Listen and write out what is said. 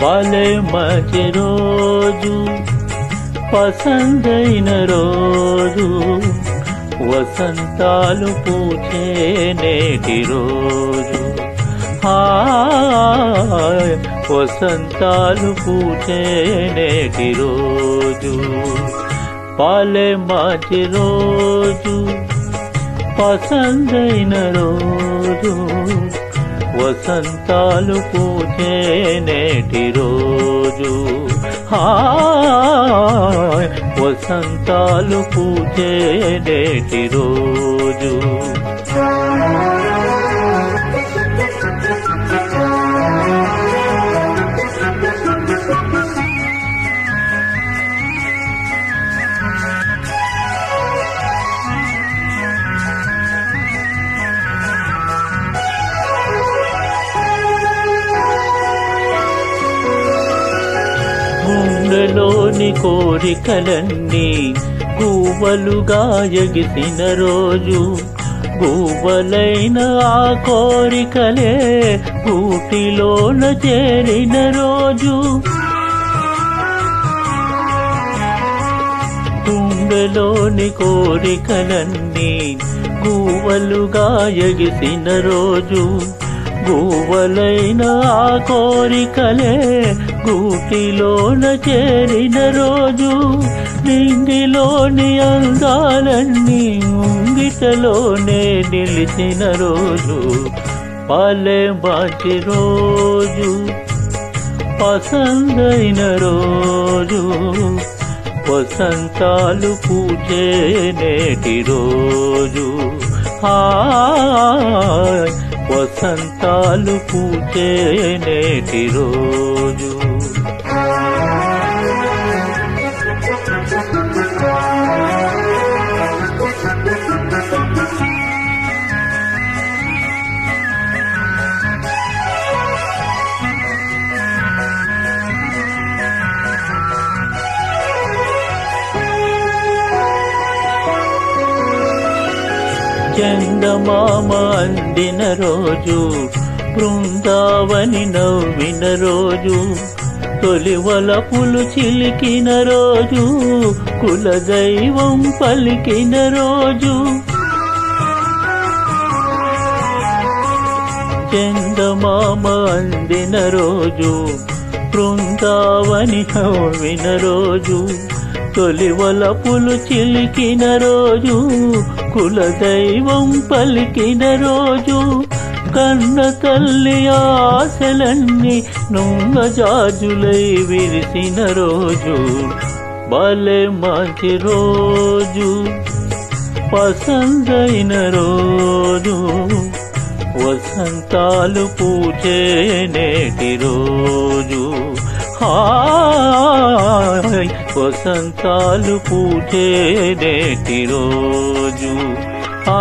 భలే మంచి రోజు, పసందైన రోజు, వసంతాలు పూచే నేటి రోజు. హాయ్ వసంతాలు పూచే నేటి రోజు. భలే మంచి రోజు, పసందైన రోజు, వసంతాలు పూచే నేటి రోజు. హాయ్ వసంతాలు పూచే నేటి రోజు. గుండెలోని కోరికలన్నీ గువ్వలుగా ఎగిసిన రోజు, గువ్వలైన ఆ కోరికలే గూటిలోన చేరిన రోజు. గుండెలోని కోరికలన్నీ గువ్వలుగా ఎగిసిన రోజు, గువ్వలైన ఆ కోరికలే గూటిలోన చేరిన రోజు. నింగిలోని అందాలన్నీ ముంగిటలోనే నిలిచిన రోజు. భలే మంచి రోజు, పసందైన రోజు, వసంతాలు పూచే నేటి రోజు. హాయ్ వసంతాలు పూచే నేటి రోజు. చందమామ అందిన రోజు, బృందావని నవ్విన రోజు, తొలివలపులు చిలికిన రోజు, కులదైవం పలికిన రోజు. చందమామ అందిన రోజు, బృందావని నవ్విన రోజు, తొలివలపులు చిలికిన రోజు, కులదైవం పలికిన రోజు. కన్న తల్లి ఆశలన్నీ నుంగజాజులై విరిసిన రోజు. భలే మంచి రోజు, పసందైన రోజు, వసంతాలు పూచే నేటి రోజు. హాయ్ వసంతాలు పూచే నేటి రోజు. ఆ